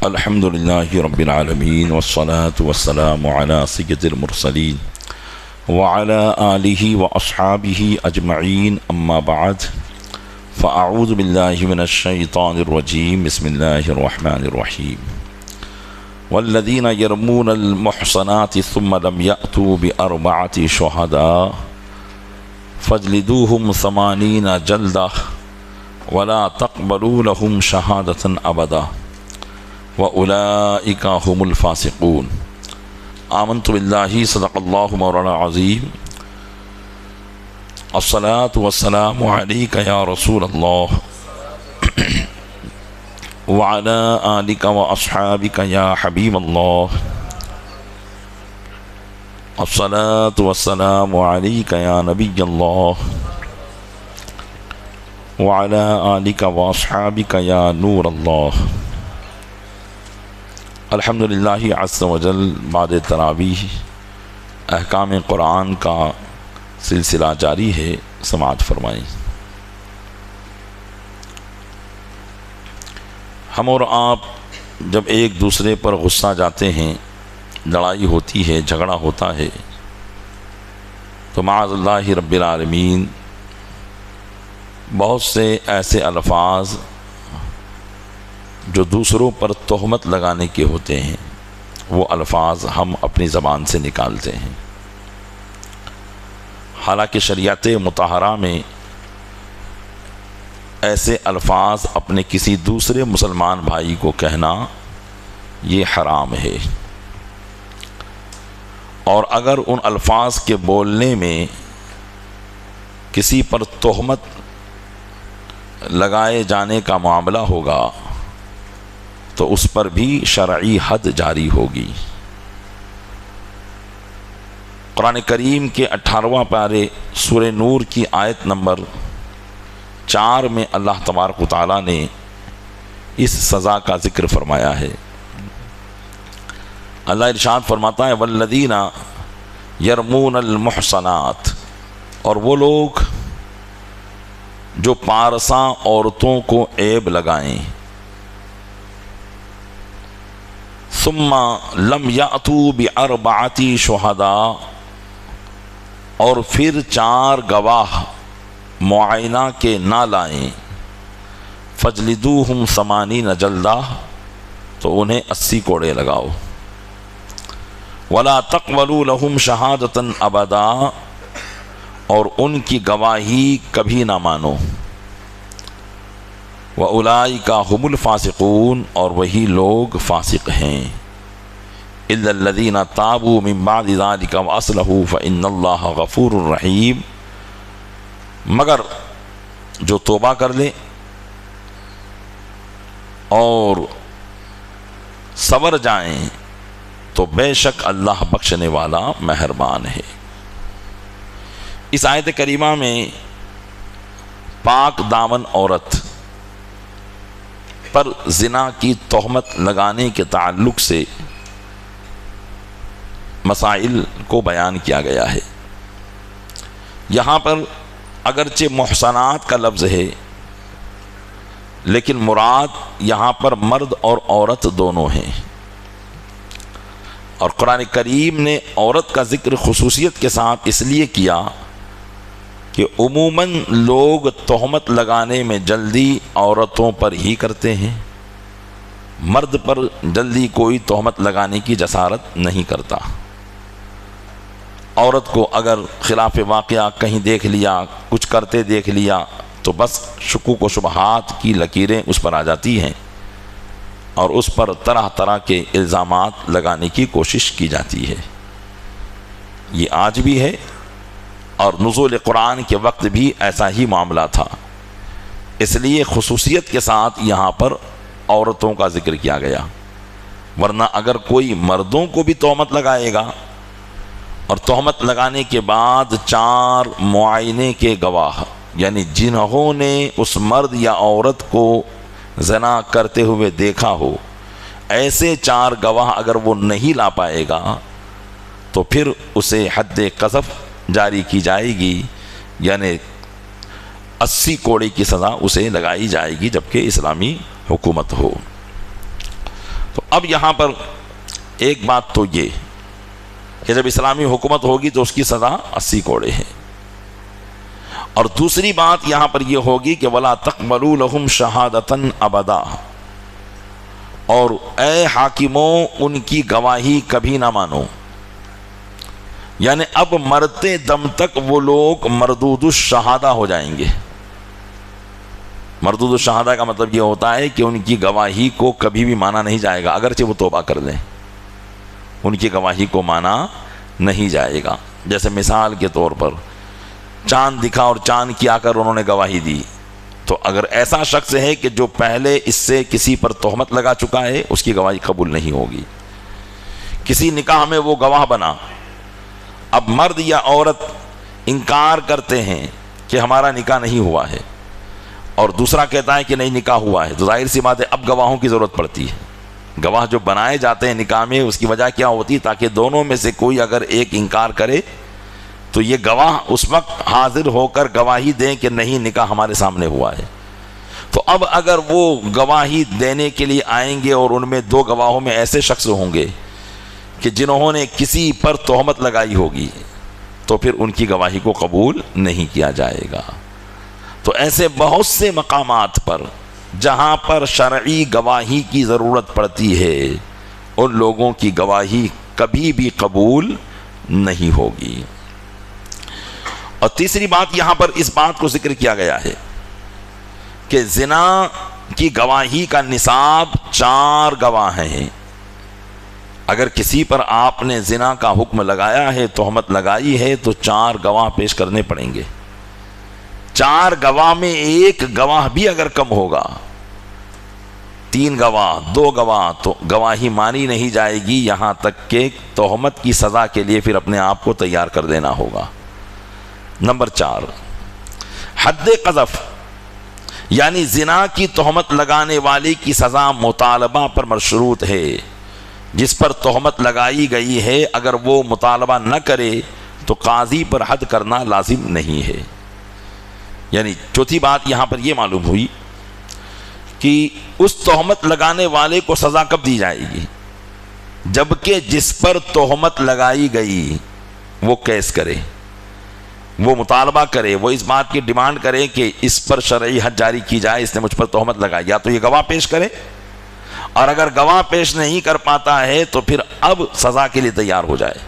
الحمد لله رب العالمين والصلاة والسلام على سيد المرسلين وعلى آله وأصحابه أجمعين أما بعد فأعوذ بالله من الشيطان الرجيم بسم الله الرحمن الرحيم والذين يرمون المحصنات ثم لم يأتوا بأربعة شهداء فاجلدوهم 80 جلدة ولا تقبلوا لهم شهادة أبدا وأولئك هم الفاسقون آمنت بالله صدق الله مولانا العظيم الصلاة والسلام عليك يا رسول الله وعلى آلك وأصحابك يا حبيب الله الصلاة والسلام عليك يا نبي الله وعلى آلك وأصحابك يا نور الله الحمدللہ عز وجل بعد تراویح احکام قرآن کا سلسلہ جاری ہے، سماعت فرمائیں۔ ہم اور آپ جب ایک دوسرے پر غصہ جاتے ہیں، لڑائی ہوتی ہے، جھگڑا ہوتا ہے، تو معاذ اللہ رب العالمین بہت سے ایسے الفاظ جو دوسروں پر تہمت لگانے کے ہوتے ہیں وہ الفاظ ہم اپنی زبان سے نکالتے ہیں، حالانکہ شریعت مطہرہ میں ایسے الفاظ اپنے کسی دوسرے مسلمان بھائی کو کہنا یہ حرام ہے، اور اگر ان الفاظ کے بولنے میں کسی پر تہمت لگائے جانے کا معاملہ ہوگا تو اس پر بھی شرعی حد جاری ہوگی۔ قرآن کریم کے 18واں پارے سورہ نور کی آیت نمبر 4 میں اللہ تبارک و تعالیٰ نے اس سزا کا ذکر فرمایا ہے۔ اللہ ارشاد فرماتا ہے والذین یرمون المحصنات، اور وہ لوگ جو پارساں عورتوں کو عیب لگائیں، ثم لم یأتوا بأربعۃ شہداء، اور پھر 4 گواہ معائنہ کے نہ لائیں، فجلدوہم 80 جلدہ، تو انہیں 80 کوڑے لگاؤ، ولا تقبلوا لہم شہادۃ ابدا، اور ان کی گواہی کبھی نہ مانو، وَأُولَئِكَ هُمُ الْفَاسِقُونَ، اور وہی لوگ فاسق ہیں، إِلَّا الَّذِينَ تَابُوا مِن بَعْدِ ذَلِكَ وَأَصْلَحُوا فَإِنَّ اللَّهَ غَفُورٌ رَحِيمٌ، مگر جو توبہ کر لے اور صبر جائیں تو بے شک اللہ بخشنے والا مہربان ہے۔ اس آیت کریمہ میں پاک دامن عورت پر زنا کی تہمت لگانے کے تعلق سے مسائل کو بیان کیا گیا ہے۔ یہاں پر اگرچہ محصنات کا لفظ ہے، لیکن مراد یہاں پر مرد اور عورت دونوں ہیں، اور قرآن کریم نے عورت کا ذکر خصوصیت کے ساتھ اس لیے کیا کہ عموماً لوگ تہمت لگانے میں جلدی عورتوں پر ہی کرتے ہیں، مرد پر جلدی کوئی تہمت لگانے کی جسارت نہیں کرتا۔ عورت کو اگر خلاف واقعہ کہیں دیکھ لیا، کچھ کرتے دیکھ لیا، تو بس شکوک و شبہات کی لکیریں اس پر آ جاتی ہیں، اور اس پر طرح طرح کے الزامات لگانے کی کوشش کی جاتی ہے۔ یہ آج بھی ہے، اور نزول قرآن کے وقت بھی ایسا ہی معاملہ تھا، اس لیے خصوصیت کے ساتھ یہاں پر عورتوں کا ذکر کیا گیا، ورنہ اگر کوئی مردوں کو بھی تہمت لگائے گا اور تہمت لگانے کے بعد 4 معائنے کے گواہ، یعنی جنہوں نے اس مرد یا عورت کو زنا کرتے ہوئے دیکھا ہو، ایسے 4 گواہ اگر وہ نہیں لا پائے گا تو پھر اسے حد قذف جاری کی جائے گی، یعنی 80 کوڑے کی سزا اسے لگائی جائے گی، جبکہ اسلامی حکومت ہو۔ تو اب یہاں پر ایک بات تو یہ کہ جب اسلامی حکومت ہوگی تو اس کی سزا 80 کوڑے ہے، اور دوسری بات یہاں پر یہ ہوگی کہ وَلَا تَقْبَلُوا لَهُمْ شَهَادَةً أَبَدًا، اور اے حاکموں ان کی گواہی کبھی نہ مانو، یعنی اب مرتے دم تک وہ لوگ مردود الشہادہ ہو جائیں گے۔ مردود الشہادہ کا مطلب یہ ہوتا ہے کہ ان کی گواہی کو کبھی بھی مانا نہیں جائے گا، اگرچہ وہ توبہ کر لیں ان کی گواہی کو مانا نہیں جائے گا۔ جیسے مثال کے طور پر چاند دکھا اور چاند کی آ کر انہوں نے گواہی دی، تو اگر ایسا شخص ہے کہ جو پہلے اس سے کسی پر تہمت لگا چکا ہے، اس کی گواہی قبول نہیں ہوگی۔ کسی نکاح میں وہ گواہ بنا، اب مرد یا عورت انکار کرتے ہیں کہ ہمارا نکاح نہیں ہوا ہے، اور دوسرا کہتا ہے کہ نہیں نکاح ہوا ہے، تو ظاہر سی بات ہے اب گواہوں کی ضرورت پڑتی ہے۔ گواہ جو بنائے جاتے ہیں نکاح میں، اس کی وجہ کیا ہوتی ہے؟ تاکہ دونوں میں سے کوئی اگر ایک انکار کرے تو یہ گواہ اس وقت حاضر ہو کر گواہی دیں کہ نہیں نکاح ہمارے سامنے ہوا ہے۔ تو اب اگر وہ گواہی دینے کے لیے آئیں گے اور ان میں 2 گواہوں میں ایسے شخص ہوں گے کہ جنہوں نے کسی پر تہمت لگائی ہوگی، تو پھر ان کی گواہی کو قبول نہیں کیا جائے گا۔ تو ایسے بہت سے مقامات پر جہاں پر شرعی گواہی کی ضرورت پڑتی ہے، ان لوگوں کی گواہی کبھی بھی قبول نہیں ہوگی۔ اور تیسری بات یہاں پر اس بات کو ذکر کیا گیا ہے کہ زنا کی گواہی کا نصاب 4 گواہ ہیں۔ اگر کسی پر آپ نے زنا کا حکم لگایا ہے، تہمت لگائی ہے، تو 4 گواہ پیش کرنے پڑیں گے۔ 4 گواہ میں 1 گواہ بھی اگر کم ہوگا، 3 گواہ 2 گواہ، تو گواہی مانی نہیں جائے گی، یہاں تک کہ تہمت کی سزا کے لیے پھر اپنے آپ کو تیار کر دینا ہوگا۔ نمبر 4، حد قذف، یعنی زنا کی تہمت لگانے والے کی سزا مطالبہ پر مشروط ہے۔ جس پر تہمت لگائی گئی ہے اگر وہ مطالبہ نہ کرے تو قاضی پر حد کرنا لازم نہیں ہے۔ یعنی چوتھی بات یہاں پر یہ معلوم ہوئی کہ اس تہمت لگانے والے کو سزا کب دی جائے گی؟ جبکہ جس پر تہمت لگائی گئی وہ کیس کرے، وہ مطالبہ کرے، وہ اس بات کی ڈیمانڈ کرے کہ اس پر شرعی حد جاری کی جائے، اس نے مجھ پر تہمت لگائی، یا تو یہ گواہ پیش کرے، اور اگر گواہ پیش نہیں کر پاتا ہے تو پھر اب سزا کے لیے تیار ہو جائے۔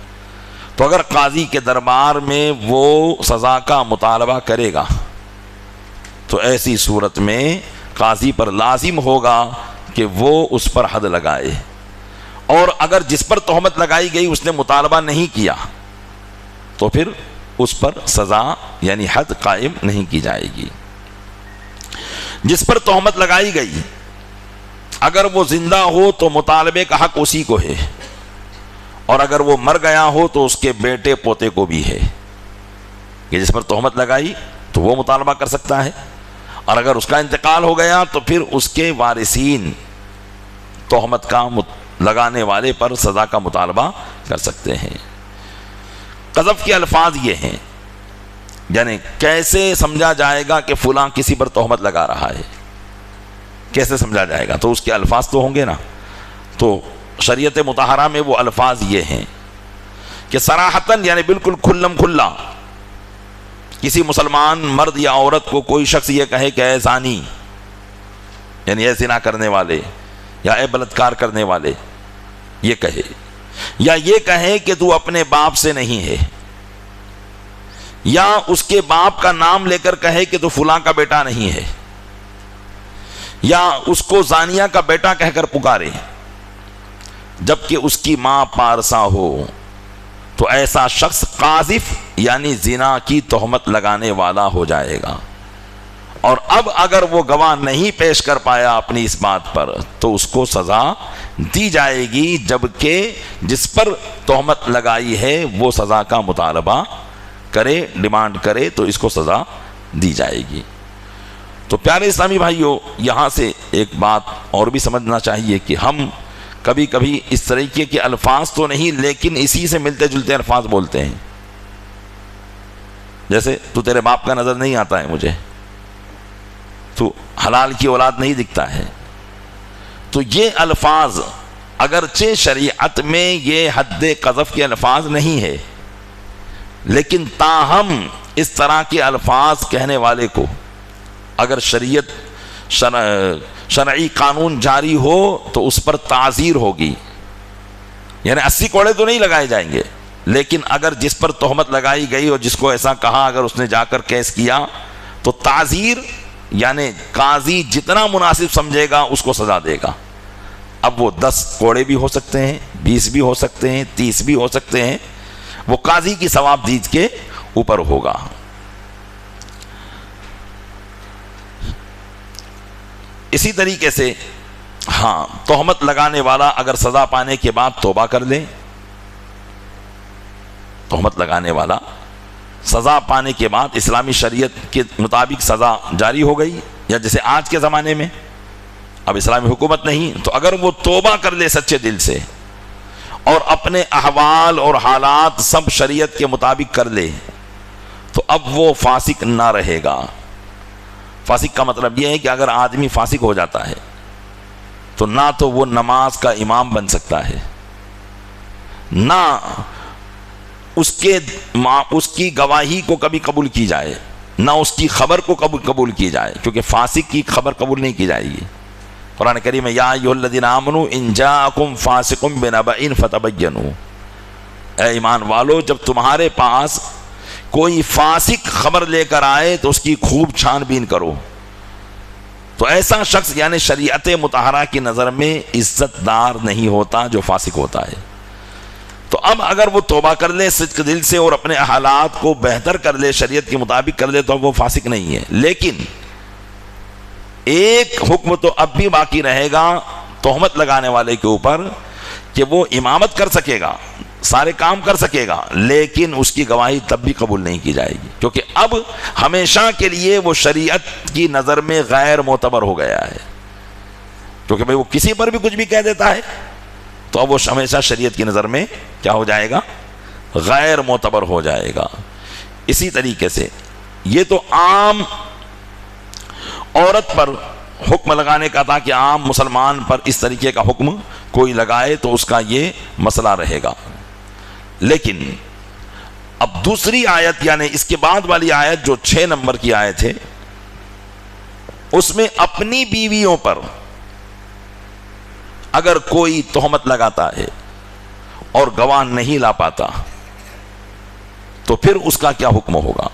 تو اگر قاضی کے دربار میں وہ سزا کا مطالبہ کرے گا تو ایسی صورت میں قاضی پر لازم ہوگا کہ وہ اس پر حد لگائے، اور اگر جس پر تہمت لگائی گئی اس نے مطالبہ نہیں کیا تو پھر اس پر سزا یعنی حد قائم نہیں کی جائے گی۔ جس پر تہمت لگائی گئی اگر وہ زندہ ہو تو مطالبے کا حق اسی کو ہے، اور اگر وہ مر گیا ہو تو اس کے بیٹے پوتے کو بھی ہے کہ جس پر تہمت لگائی تو وہ مطالبہ کر سکتا ہے، اور اگر اس کا انتقال ہو گیا تو پھر اس کے وارثین تہمت کا لگانے والے پر سزا کا مطالبہ کر سکتے ہیں۔ قذف کے الفاظ یہ ہیں، یعنی کیسے سمجھا جائے گا کہ فلاں کسی پر تہمت لگا رہا ہے، کیسے سمجھا جائے گا؟ تو اس کے الفاظ تو ہوں گے نا۔ تو شریعت مطہرہ میں وہ الفاظ یہ ہیں کہ صراحتاً یعنی بالکل کھلم کھلا کسی مسلمان مرد یا عورت کو کوئی شخص یہ کہے کہ اے زانی، یعنی اے زنا کرنے والے یا اے بلاత్కాر کرنے والے، یہ کہے، یا یہ کہے کہ تو اپنے باپ سے نہیں ہے، یا اس کے باپ کا نام لے کر کہے کہ تو فلاں کا بیٹا نہیں ہے، یا اس کو زانیہ کا بیٹا کہہ کر پکارے جبکہ اس کی ماں پارسا ہو، تو ایسا شخص قاذف یعنی زنا کی تہمت لگانے والا ہو جائے گا۔ اور اب اگر وہ گواہ نہیں پیش کر پایا اپنی اس بات پر تو اس کو سزا دی جائے گی، جبکہ جس پر تہمت لگائی ہے وہ سزا کا مطالبہ کرے، ڈیمانڈ کرے، تو اس کو سزا دی جائے گی۔ تو پیارے اسلامی بھائیوں، یہاں سے ایک بات اور بھی سمجھنا چاہیے کہ ہم کبھی کبھی اس طریقے کے الفاظ تو نہیں لیکن اسی سے ملتے جلتے الفاظ بولتے ہیں، جیسے تو تیرے باپ کا نظر نہیں آتا ہے مجھے، تو حلال کی اولاد نہیں دکھتا ہے۔ تو یہ الفاظ اگرچہ شریعت میں یہ حد قذف کے الفاظ نہیں ہے، لیکن تاہم اس طرح کے الفاظ کہنے والے کو اگر شرعی قانون جاری ہو تو اس پر تعزیر ہوگی، یعنی 80 کوڑے تو نہیں لگائے جائیں گے، لیکن اگر جس پر تہمت لگائی گئی اور جس کو ایسا کہا اگر اس نے جا کر کیس کیا تو تعزیر، یعنی قاضی جتنا مناسب سمجھے گا اس کو سزا دے گا۔ اب وہ 10 کوڑے بھی ہو سکتے ہیں، 20 بھی ہو سکتے ہیں، 30 بھی ہو سکتے ہیں، وہ قاضی کی ثواب دید کے اوپر ہوگا۔ اسی طریقے سے ہاں، تہمت لگانے والا اگر سزا پانے کے بعد توبہ کر لے، تہمت لگانے والا سزا پانے کے بعد اسلامی شریعت کے مطابق سزا جاری ہو گئی، یا جیسے آج کے زمانے میں اب اسلامی حکومت نہیں، تو اگر وہ توبہ کر لے سچے دل سے اور اپنے احوال اور حالات سب شریعت کے مطابق کر لے تو اب وہ فاسق نہ رہے گا۔ فاسق کا مطلب یہ ہے کہ اگر آدمی فاسق ہو جاتا ہے تو نہ تو وہ نماز کا امام بن سکتا ہے، نہ اس کی گواہی کو کبھی قبول کی جائے، نہ اس کی خبر کو قبول کی جائے، کیونکہ فاسق کی خبر قبول نہیں کی جائے گی۔ قرآن کریم میں یا ایھا الذین آمنوا ان جاءکم فاسق بنبأ فتبینوا، اے ایمان والو جب تمہارے پاس کوئی فاسق خبر لے کر آئے تو اس کی خوب چھان بین کرو۔ تو ایسا شخص یعنی شریعت مطہرہ کی نظر میں عزت دار نہیں ہوتا جو فاسق ہوتا ہے۔ تو اب اگر وہ توبہ کر لے صدق دل سے اور اپنے حالات کو بہتر کر لے، شریعت کے مطابق کر لے، تو اب وہ فاسق نہیں ہے۔ لیکن ایک حکم تو اب بھی باقی رہے گا تہمت لگانے والے کے اوپر کہ وہ امامت کر سکے گا، سارے کام کر سکے گا، لیکن اس کی گواہی تب بھی قبول نہیں کی جائے گی، کیونکہ اب ہمیشہ کے لیے وہ شریعت کی نظر میں غیر معتبر ہو گیا ہے، کیونکہ بھئی وہ کسی پر بھی کچھ بھی کہہ دیتا ہے تو اب وہ ہمیشہ شریعت کی نظر میں کیا ہو جائے گا؟ غیر معتبر ہو جائے گا۔ اسی طریقے سے یہ تو عام عورت پر حکم لگانے کا تھا کہ عام مسلمان پر اس طریقے کا حکم کوئی لگائے تو اس کا یہ مسئلہ رہے گا۔ لیکن اب دوسری آیت یعنی اس کے بعد والی آیت جو 6 نمبر کی آیت ہے، اس میں اپنی بیویوں پر اگر کوئی تہمت لگاتا ہے اور گواہ نہیں لا پاتا تو پھر اس کا کیا حکم ہوگا؟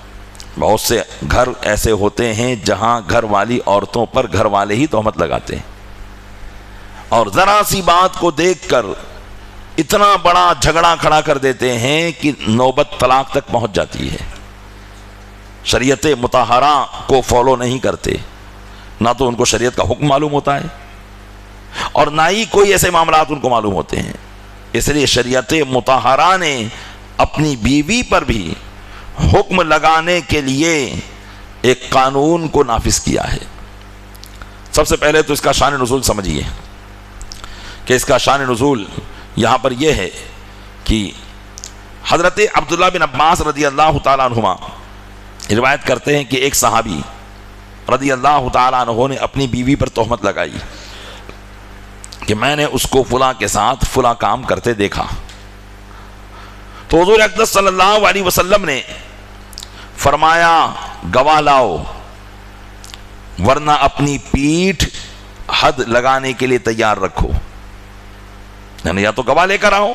بہت سے گھر ایسے ہوتے ہیں جہاں گھر والی عورتوں پر گھر والے ہی تہمت لگاتے ہیں، اور ذرا سی بات کو دیکھ کر اتنا بڑا جھگڑا کھڑا کر دیتے ہیں کہ نوبت طلاق تک پہنچ جاتی ہے۔ شریعت مطہرہ کو فالو نہیں کرتے، نہ تو ان کو شریعت کا حکم معلوم ہوتا ہے اور نہ ہی کوئی ایسے معاملات ان کو معلوم ہوتے ہیں۔ اس لیے شریعت مطہرہ نے اپنی بیوی پر بھی حکم لگانے کے لیے ایک قانون کو نافذ کیا ہے۔ سب سے پہلے تو اس کا شان نزول سمجھیے کہ اس کا شان نزول یہاں پر یہ ہے کہ حضرت عبداللہ بن عباس رضی اللہ تعالیٰ عنہما روایت کرتے ہیں کہ ایک صحابی رضی اللہ تعالیٰ عنہ نے اپنی بیوی پر تہمت لگائی کہ میں نے اس کو فلاں کے ساتھ فلاں کام کرتے دیکھا، تو حضور اقدس صلی اللہ علیہ وسلم نے فرمایا گواہ لاؤ ورنہ اپنی پیٹھ حد لگانے کے لیے تیار رکھو، یعنی یا تو گواہ لے کر آؤ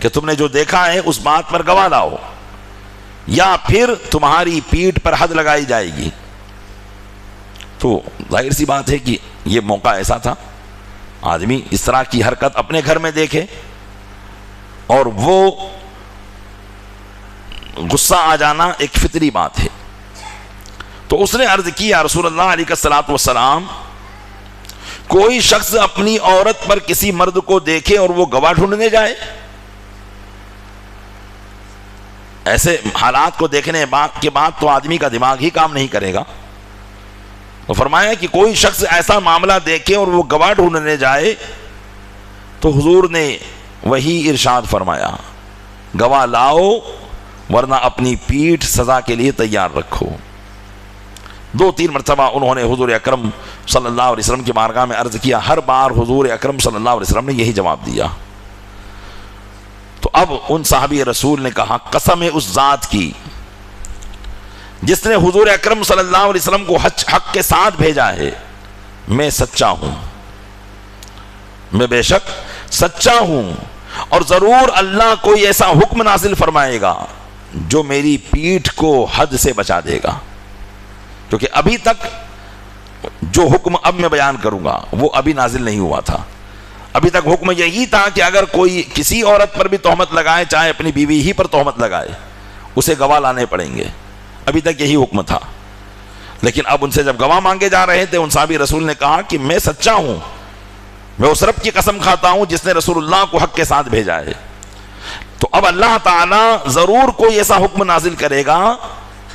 کہ تم نے جو دیکھا ہے اس بات پر گواہ لاؤ، یا پھر تمہاری پیٹھ پر حد لگائی جائے گی۔ تو ظاہر سی بات ہے کہ یہ موقع ایسا تھا، آدمی اس طرح کی حرکت اپنے گھر میں دیکھے اور وہ غصہ آ جانا ایک فطری بات ہے۔ تو اس نے عرض کی یا رسول اللہ علیہ الصلوۃ والسلام، کوئی شخص اپنی عورت پر کسی مرد کو دیکھے اور وہ گواہ ڈھونڈنے جائے، ایسے حالات کو دیکھنے کے بعد تو آدمی کا دماغ ہی کام نہیں کرے گا۔ تو فرمایا کہ کوئی شخص ایسا معاملہ دیکھے اور وہ گواہ ڈھونڈنے جائے تو حضور نے وہی ارشاد فرمایا گواہ لاؤ ورنہ اپنی پیٹھ سزا کے لیے تیار رکھو۔ 2-3 مرتبہ انہوں نے حضور اکرم صلی اللہ علیہ وسلم کی بارگاہ میں عرض کیا، ہر بار حضور اکرم صلی اللہ علیہ وسلم نے یہی جواب دیا۔ تو اب ان صحابی رسول نے کہا قسم اس ذات کی جس نے حضور اکرم صلی اللہ علیہ وسلم کو حق کے ساتھ بھیجا ہے، میں سچا ہوں، میں بے شک سچا ہوں، اور ضرور اللہ کوئی ایسا حکم نازل فرمائے گا جو میری پیٹھ کو حد سے بچا دے گا، کیونکہ ابھی تک جو حکم اب میں بیان کروں گا وہ ابھی نازل نہیں ہوا تھا۔ ابھی تک حکم یہی تھا کہ اگر کوئی کسی عورت پر بھی تہمت لگائے، چاہے اپنی بیوی ہی پر تہمت لگائے، اسے گواہ لانے پڑیں گے، ابھی تک یہی حکم تھا۔ لیکن اب ان سے جب گواہ مانگے جا رہے تھے، ان صحابی رسول نے کہا کہ میں سچا ہوں، میں اس رب کی قسم کھاتا ہوں جس نے رسول اللہ کو حق کے ساتھ بھیجا ہے۔ تو اب اللہ تعالیٰ ضرور کوئی ایسا حکم نازل کرے گا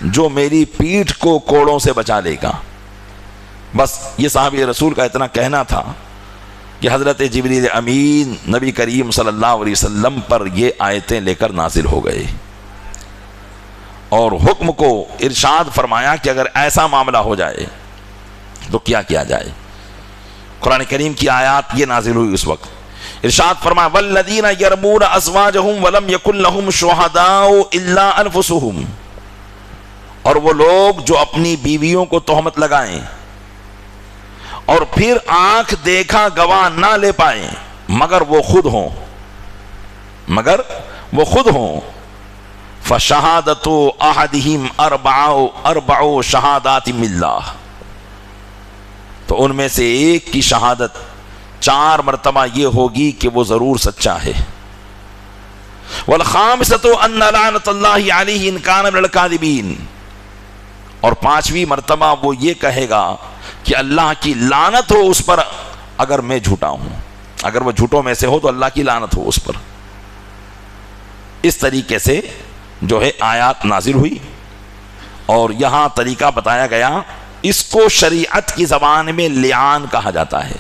جو میری پیٹھ کو کوڑوں سے بچا لے گا۔ بس یہ صحابی رسول کا اتنا کہنا تھا کہ حضرت جبریل امین نبی کریم صلی اللہ علیہ وسلم پر یہ آیتیں لے کر نازل ہو گئے، اور حکم کو ارشاد فرمایا کہ اگر ایسا معاملہ ہو جائے تو کیا کیا جائے۔ قرآن کریم کی آیات یہ نازل ہوئی اس وقت، ارشاد فرمایا والذین یرمون ازواجہم ولم یکن لہم شہداء الا انفسہم، اور وہ لوگ جو اپنی بیویوں کو تہمت لگائیں اور پھر آنکھ دیکھا گواہ نہ لے پائیں مگر وہ خود ہوں، فشہادت احدہم اربع شہادات باللہ، تو ان میں سے ایک کی شہادت 4 مرتبہ یہ ہوگی کہ وہ ضرور سچا ہے، والخامسۃ ان لعنۃ اللہ علیہ ان کان من الکاذبین، اور 5ویں مرتبہ وہ یہ کہے گا کہ اللہ کی لعنت ہو اس پر اگر میں جھوٹا ہوں، اگر وہ جھوٹوں میں سے ہو تو اللہ کی لعنت ہو اس پر۔ اس طریقے سے جو ہے آیات نازل ہوئی، اور یہاں طریقہ بتایا گیا، اس کو شریعت کی زبان میں لعان کہا جاتا ہے۔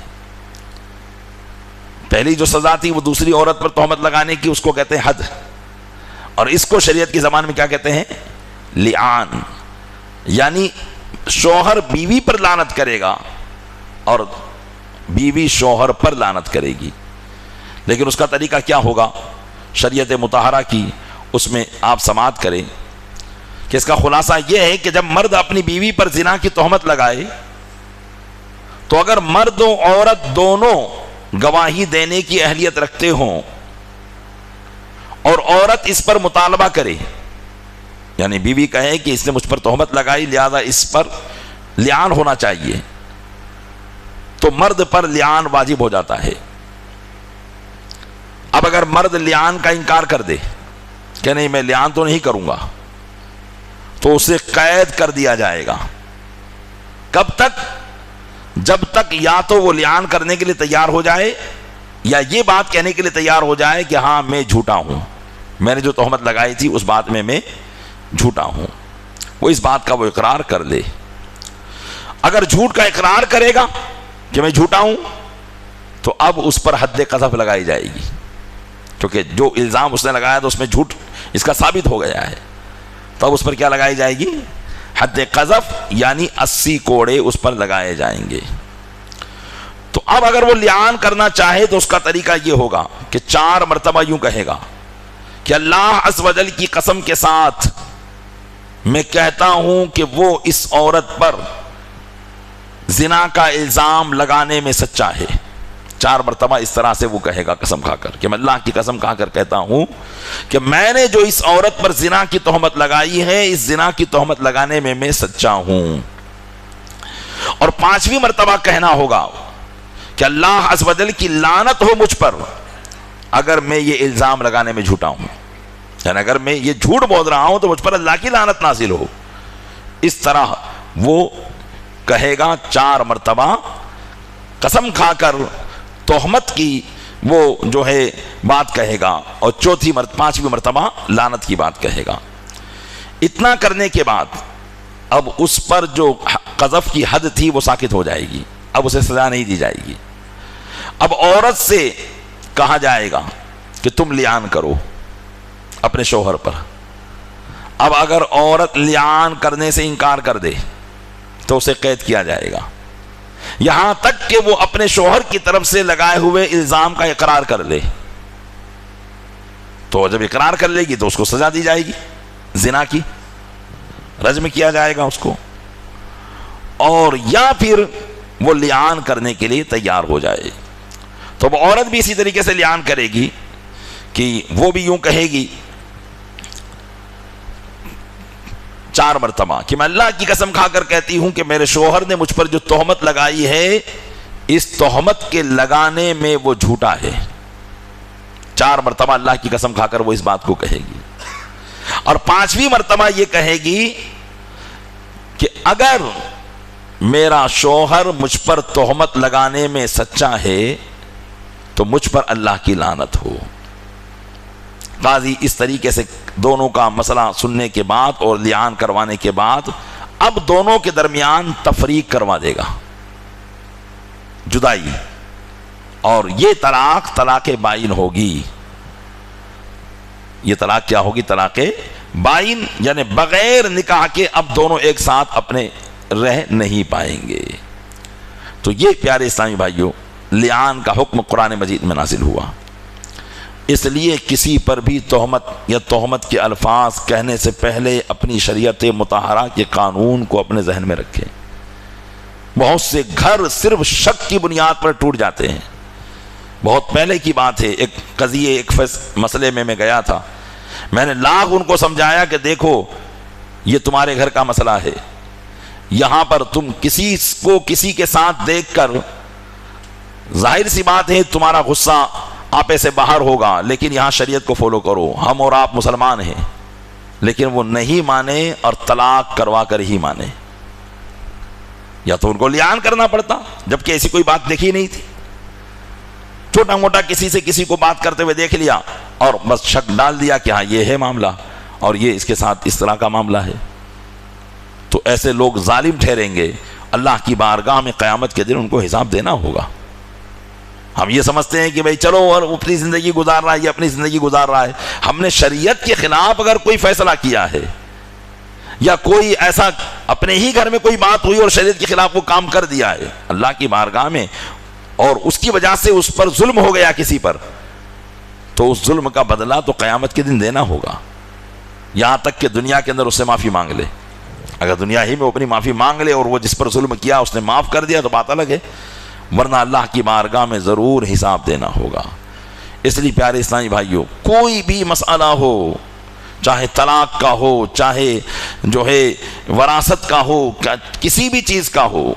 پہلی جو سزا تھی وہ دوسری عورت پر تہمت لگانے کی، اس کو کہتے ہیں حد، اور اس کو شریعت کی زبان میں کیا کہتے ہیں؟ لعان، یعنی شوہر بیوی پر لعنت کرے گا اور بیوی شوہر پر لعنت کرے گی۔ لیکن اس کا طریقہ کیا ہوگا شریعت مطہرہ کی، اس میں آپ سماعت کریں کہ اس کا خلاصہ یہ ہے کہ جب مرد اپنی بیوی پر زنا کی تہمت لگائے تو اگر مرد و عورت دونوں گواہی دینے کی اہلیت رکھتے ہوں اور عورت اس پر مطالبہ کرے، یعنی بیوی کہے کہ اس نے مجھ پر تہمت لگائی لہذا اس پر لعان ہونا چاہیے، تو مرد پر لعان واجب ہو جاتا ہے۔ اب اگر مرد لعان کا انکار کر دے کہ نہیں میں لعان تو نہیں کروں گا، تو اسے قید کر دیا جائے گا۔ کب تک؟ جب تک یا تو وہ لعان کرنے کے لیے تیار ہو جائے یا یہ بات کہنے کے لیے تیار ہو جائے کہ ہاں میں جھوٹا ہوں، میں نے جو تہمت لگائی تھی اس بات میں جھوٹا ہوں، وہ اس بات کا وہ اقرار کر لے۔ اگر جھوٹ کا اقرار کرے گا کہ میں جھوٹا ہوں تو اب اس پر حد قذف لگائی جائے گی، کیونکہ جو الزام اس نے لگایا تو اس میں جھوٹ اس کا ثابت ہو گیا ہے، تو اب اس پر کیا لگائی جائے گی؟ حد قذف، یعنی 80 کوڑے اس پر لگائے جائیں گے۔ تو اب اگر وہ لعان کرنا چاہے تو اس کا طریقہ یہ ہوگا کہ 4 مرتبہ یوں کہے گا کہ اللہ عز و جل کی قسم کے ساتھ میں کہتا ہوں کہ وہ اس عورت پر زنا کا الزام لگانے میں سچا ہے۔ 4 مرتبہ اس طرح سے وہ کہے گا قسم کھا کر کہ میں اللہ کی قسم کھا کر کہتا ہوں کہ میں نے جو اس عورت پر زنا کی تہمت لگائی ہے اس زنا کی تہمت لگانے میں سچا ہوں۔ اور 5ویں مرتبہ کہنا ہوگا کہ اللہ عز و جل کی لعنت ہو مجھ پر اگر میں یہ الزام لگانے میں جھوٹا ہوں، یعنی اگر میں یہ جھوٹ بول رہا ہوں تو مجھ پر اللہ کی لعنت نازل ہو۔ اس طرح وہ کہے گا 4 مرتبہ قسم کھا کر تہمت کی وہ جو ہے بات کہے گا، اور 5ویں مرتبہ لعنت کی بات کہے گا۔ اتنا کرنے کے بعد اب اس پر جو قذف کی حد تھی وہ ساکت ہو جائے گی، اب اسے سزا نہیں دی جائے گی۔ اب عورت سے کہا جائے گا کہ تم لعان کرو اپنے شوہر پر۔ اب اگر عورت لعان کرنے سے انکار کر دے تو اسے قید کیا جائے گا، یہاں تک کہ وہ اپنے شوہر کی طرف سے لگائے ہوئے الزام کا اقرار کر لے، تو جب اقرار کر لے گی تو اس کو سزا دی جائے گی زنا کی، رجم کیا جائے گا اس کو، اور یا پھر وہ لعان کرنے کے لیے تیار ہو جائے تو وہ عورت بھی اسی طریقے سے لعان کرے گی کہ وہ بھی یوں کہے گی 4 مرتبہ کہ میں اللہ کی قسم کھا کر کہتی ہوں کہ میرے شوہر نے مجھ پر جو تہمت لگائی ہے اس تہمت کے لگانے میں وہ جھوٹا ہے۔ 4 مرتبہ اللہ کی قسم کھا کر وہ اس بات کو کہے گی، اور 5ویں مرتبہ یہ کہے گی کہ اگر میرا شوہر مجھ پر تہمت لگانے میں سچا ہے تو مجھ پر اللہ کی لعنت ہو۔ قاضی اس طریقے سے دونوں کا مسئلہ سننے کے بعد اور لعان کروانے کے بعد اب دونوں کے درمیان تفریق کروا دے گا، جدائی، اور یہ طلاق بائن ہوگی۔ یہ طلاق کیا ہوگی؟ طلاق بائن، یعنی بغیر نکاح کے اب دونوں ایک ساتھ اپنے رہ نہیں پائیں گے۔ تو یہ پیارے اسلامی بھائیوں لعان کا حکم قرآن مجید میں نازل ہوا، اس لیے کسی پر بھی تہمت یا تہمت کے الفاظ کہنے سے پہلے اپنی شریعت مطہرہ کے قانون کو اپنے ذہن میں رکھیں۔ بہت سے گھر صرف شک کی بنیاد پر ٹوٹ جاتے ہیں۔ بہت پہلے کی بات ہے، ایک قضیے ایک مسئلے میں گیا تھا، میں نے لاکھ ان کو سمجھایا کہ دیکھو یہ تمہارے گھر کا مسئلہ ہے، یہاں پر تم کسی کو کسی کے ساتھ دیکھ کر ظاہر سی بات ہے تمہارا غصہ آپے سے باہر ہوگا، لیکن یہاں شریعت کو فالو کرو، ہم اور آپ مسلمان ہیں۔ لیکن وہ نہیں مانے اور طلاق کروا کر ہی مانے، یا تو ان کو لعان کرنا پڑتا جبکہ ایسی کوئی بات دیکھی نہیں تھی، چھوٹا موٹا کسی سے کسی کو بات کرتے ہوئے دیکھ لیا اور بس شک ڈال دیا کہ ہاں یہ ہے معاملہ اور یہ اس کے ساتھ اس طرح کا معاملہ ہے۔ تو ایسے لوگ ظالم ٹھہریں گے، اللہ کی بارگاہ میں قیامت کے دن ان کو حساب دینا ہوگا۔ ہم یہ سمجھتے ہیں کہ بھئی چلو اور اپنی زندگی گزار رہا ہے، یہ اپنی زندگی گزار رہا ہے، ہم نے شریعت کے خلاف اگر کوئی فیصلہ کیا ہے یا کوئی ایسا اپنے ہی گھر میں کوئی بات ہوئی اور شریعت کے خلاف وہ کام کر دیا ہے اللہ کی بارگاہ میں، اور اس کی وجہ سے اس پر ظلم ہو گیا کسی پر، تو اس ظلم کا بدلہ تو قیامت کے دن دینا ہوگا، یہاں تک کہ دنیا کے اندر اس سے معافی مانگ لے۔ اگر دنیا ہی میں اپنی معافی مانگ لے اور وہ جس پر ظلم کیا اس نے معاف کر دیا تو بات الگ ہے، ورنہ اللہ کی بارگاہ میں ضرور حساب دینا ہوگا۔ اس لیے پیارے اسلامی بھائیوں کوئی بھی مسئلہ ہو، چاہے طلاق کا ہو، چاہے جو ہے وراثت کا ہو، کسی بھی چیز کا ہو،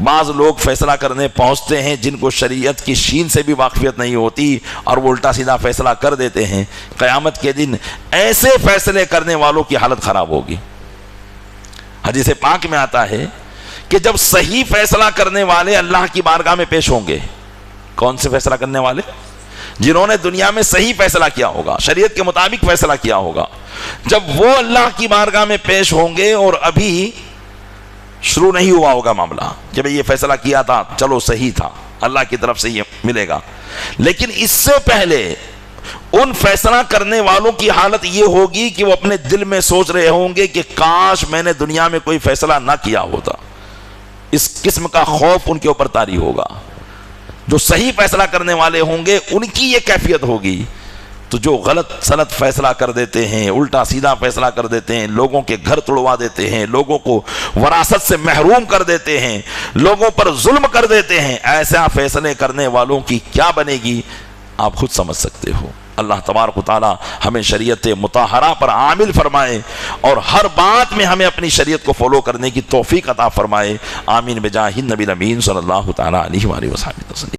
بعض لوگ فیصلہ کرنے پہنچتے ہیں جن کو شریعت کی شین سے بھی واقفیت نہیں ہوتی اور وہ الٹا سیدھا فیصلہ کر دیتے ہیں۔ قیامت کے دن ایسے فیصلے کرنے والوں کی حالت خراب ہوگی۔ حدیث پاک میں آتا ہے کہ جب صحیح فیصلہ کرنے والے اللہ کی بارگاہ میں پیش ہوں گے، کون سے فیصلہ کرنے والے؟ جنہوں نے دنیا میں صحیح فیصلہ کیا ہوگا، شریعت کے مطابق فیصلہ کیا ہوگا، جب وہ اللہ کی بارگاہ میں پیش ہوں گے اور ابھی شروع نہیں ہوا ہوگا معاملہ کہ بھئی یہ فیصلہ کیا تھا، چلو صحیح تھا، اللہ کی طرف سے یہ ملے گا، لیکن اس سے پہلے ان فیصلہ کرنے والوں کی حالت یہ ہوگی کہ وہ اپنے دل میں سوچ رہے ہوں گے کہ کاش میں نے دنیا میں کوئی فیصلہ نہ کیا ہوتا۔ اس قسم کا خوف ان کے اوپر طاری ہوگا۔ جو صحیح فیصلہ کرنے والے ہوں گے ان کی یہ کیفیت ہوگی، تو جو غلط سلط فیصلہ کر دیتے ہیں، الٹا سیدھا فیصلہ کر دیتے ہیں، لوگوں کے گھر توڑوا دیتے ہیں، لوگوں کو وراثت سے محروم کر دیتے ہیں، لوگوں پر ظلم کر دیتے ہیں، ایسا فیصلے کرنے والوں کی کیا بنے گی آپ خود سمجھ سکتے ہو۔ اللہ تبارک و تعالی ہمیں شریعت مطہرہ پر عامل فرمائے اور ہر بات میں ہمیں اپنی شریعت کو فالو کرنے کی توفیق عطا فرمائے۔ آمین بجاہ النبی الامین صلی اللہ تعالی علیہ وآلہ وسلم۔